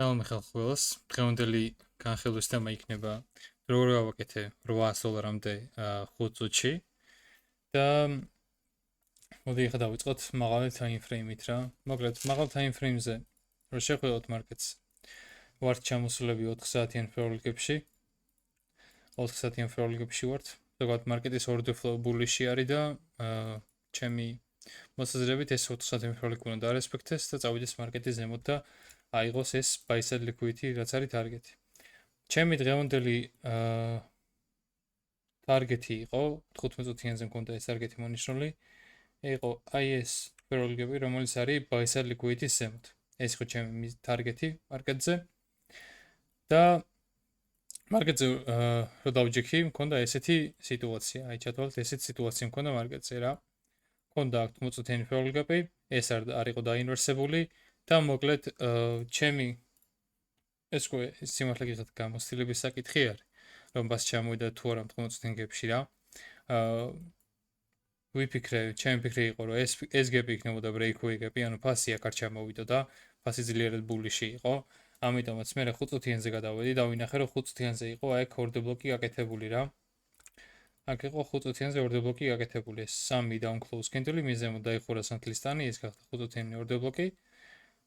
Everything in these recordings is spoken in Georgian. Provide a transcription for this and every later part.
მადლობა ხალხს. დღევანდელი განხილვის თემა იქნება როგორ გავაკეთე $800-მდე 5 წუთში და მოდი ახლა დავიწყოთ მაღალი time frame-ით რა. მოკლედ, მაღალ time frame-ზე რო შევხედოთ მარკეტს, ვართ ჩამოსულები 4 საათიან ფროლიკებში. 4 საათიან ფროლიკებში ვართ. ზოგადად მარკეტის order flow bullish-ი არის და ჩემი მოსაზრებით ეს 4 საათიან ფროლიკი უნდა დარესპექტეს და წავიდეს მარკეტის ზემოთ და აიღოს ეს buy side liquidity, რაც არის ტარგეტი. ჩემი დღევანდელი ტარგეტი იყო 15 წუთიანზე მქონდა ეს ტარგეტი მონიშნული. იყო აი ეს ფროლიკები, რომელიც არის buy side liquidity-ის ზემოთ. ეს იყო ჩემი ტარგეტი მარკეტზე. და მარკეტზე რო დავჯექი, მქონდა ესეთი სიტუაცია. აი ჩათვალეთ, ესეთი სიტუაცია მქონდა მარკეტზე რა. მქონდა 15 წუთიანი ფროლიკები, ეს არ იყო დაინვერსებული და მოკლედ ჩემი ეს უკვე სიმართლე გიხდით გამოცდილების საკითხი არის, რომ ბას ჩამოვიდა თუ არა 15 წუთიან გეპში რა. ვიფიქრე, ჩემი ფიქრი იყო, რომ ეს გეპი იქნებოდა breakaway გეპი, ანუ ფასი აქ არ ჩამოვიდა და ფასი ძლიერად bullish-ი იყო. ამიტომაც მე 5 წუთიანზე გადავედი და ვინახე, რომ 5 წუთიანზე იყო აქ order block-ი გაკეთებული რა. აქ იყო 5 წუთიანზე order block-ი გაკეთებული, ეს 3 down close candle-ი მის ზემოთ დაიხურა სანთლისტანი, ეს გახდა 5 წუთიანი order block-ი.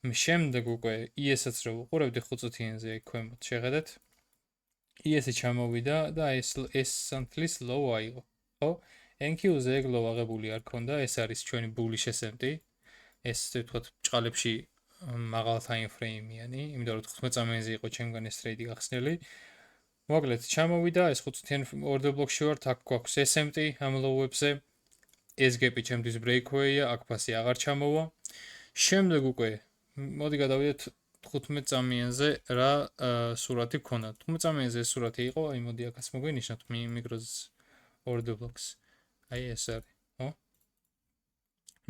შემდეგ უკვე ES-ს რო ვუყურებდი 5 წუთიანზე აქ ქვემოთ შეხედეთ. ES-ი ჩამოვიდა და ეს სანთლის low აიღო, ხო? NQ-ზე ეგ low აღებული არ ქონდა, ეს არის ჩვენი bullish SMT. ეს ვთქვათ ბჭყალებში მაღალ time frame-იანი, იმიტომ რომ 15 წამენზე იყო ჩემგან ეს ტრეიდი გახსნილი. მოკლედ, ჩამოვიდა ეს 5 წუთიანი order block-ში ვართ, აქ გვაქვს SMT ამ low-ებზე. ეს გეპი ჩემთვის breakaway-ია, აქ ფასი აღარ ჩამოვა. შემდეგ უკვე მოდი გადავიდეთ 15 წამიანზე რა სურათი გქონდა. 15 წამიანზე ეს სურათი იყო, აი მოდი აქაც მოგვინიშნოთ მიკროზის order blocks. აი ეს არის, ხო?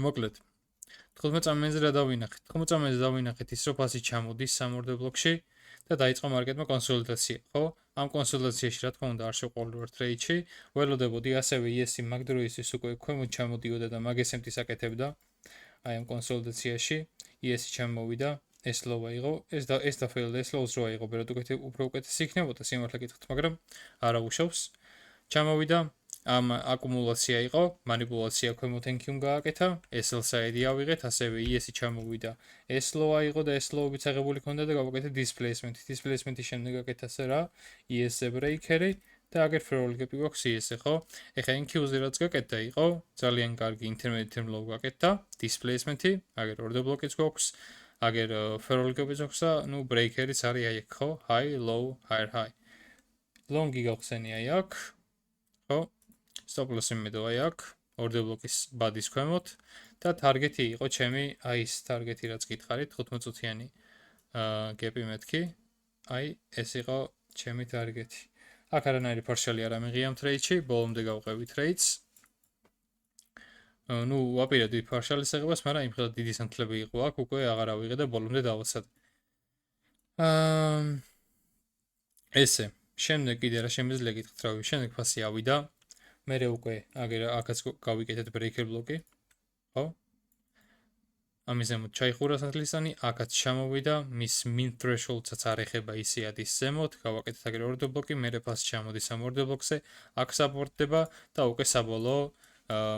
მოკლედ 15 წამიანზე რა დავინახეთ? 15 წამიანზე დავინახეთ ის, რომ ფასი ჩამოდის სამ order block-ში და დაიწყო მარკეტმა კონსოლიდაცია, ხო? ამ კონსოლიდაციაში რა თქმა უნდა არ შევყოლი ვარ ტრეიდში, ველოდებოდი ასევე ES-ი მაგ დროისთვის უკვე ქვემოთ ჩამოდიოდა და მაგ SMT-ს აკეთებდა. აი ამ კონსოლიდაციაში ES-ი ჩამოვიდა, ეს low აიღო, ეს და failed, ეს low-ს რო აიღო, ბერად უფრო უკეთესი იქნებოდა სიმართლე გითხრათ, მაგრამ არა უშავს. ჩამოვიდა, ამ აკუმულაცია იყო, манипуляცია ქვემოთ NQ-მ გააკეთა, sell side-ი ავიღეთ, ასევე ES-ი ჩამოვიდა, ეს low აიღო და ეს low-იც აღებული ქონდა და გავაკეთე displacement. Displacement-ის შემდეგ აკეთა რა, ES-ზე breaker-ი და აგერ ფროლიკები გვაქვს ES-ზე, ხო? ეხა NQ-ზე რაც გაკეთდა იყო, ძალიან კარგი intermediate low გაკეთდა, displacement-ი, აგერ order block-იც გვაქვს, აგერ ფროლიკებიც გვაქვს და ნუ breaker-იც არის აი აქ, ხო? High, low, higher, high. Long-ი გავხსენი აი აქ, ხო? Stop loss-ი მედო აი აქ, order block-ის ბადის ქვემოთ და target-ი იყო ჩემი, აი ეს target-ი რაც გითხარით, 15 წუთიანი გეპი მეთქი. აი ეს იყო ჩემი target-ი. აქ არანაირი partial-ი არ ამიღია ამ ტრეიდში, ბოლომდე გავყევი ტრეიდს. ნუ ვაპირებდი partial-ის აღებას, მაგრამ იმხელა დიდი სანთლები იყო აქ, უკვე აღარ ავიღე და ბოლომდე დავაცადე. ესე, შემდეგ კიდე რა შემიძლია გითხრათ რა, შემდეგ ფასი ავიდა. მე უკვე აგერ აქაც გავიკეთეთ breaker block-ი, ხო? ამის ზემოთ ჩაიხურა სანთლისტანი, აქაც ჩამოვიდა, მის min threshold-საც არ ეხება ისე ადის ზემოთ, გავაკეთეთ აგერ order block-ი, მერე ფასი ჩამოდის ამ order block-ზე, აქ support-დება და უკვე საბოლოო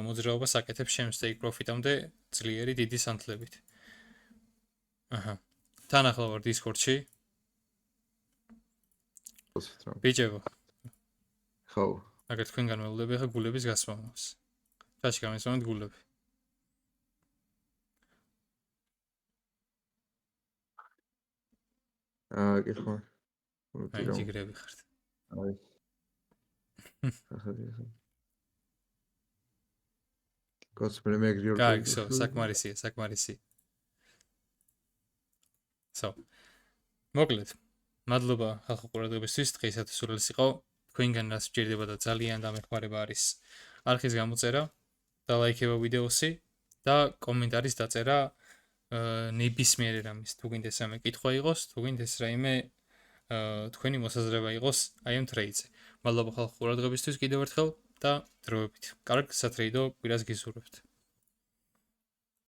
მოძრაობას აკეთებს ჩემ stake profit-ამდე ძლიერი დიდი სანთლებით. აჰა. თან ახლა ვარ Discord-ში. ბიჭებო. ხო. აგერ თქვენგან ველოდები ახლა გულების გასვამოს. ჩაში გამისვამეთ გულები. კითხვა. აი ჯიგრები ხართ. აი. ახლა გოც მე მეგრიორ. კარგი, საკმარისია, საკმარისი. მოკლედ. მადლობა ხალხო ყურადღებისთვის, დღეისათვის სულელს იყო. თქვენგან რაც მჭირდება და ძალიან დამეხმარება არის არხის გამოწერა და ლაიქება ვიდეოსი და კომენტარის დაწერა ნებისმიერ რამის. თუ გინდეს ამე კითხვა იყოს, თუ გინდეს რაიმე თქვენი მოსაზრება იყოს აი ამ ტრეიდზე. მადლობა ხალხო ყურადღებისთვის კიდევ ერთხელ და დროებით. კარგ სატრეიდო კვირას გისურვებთ.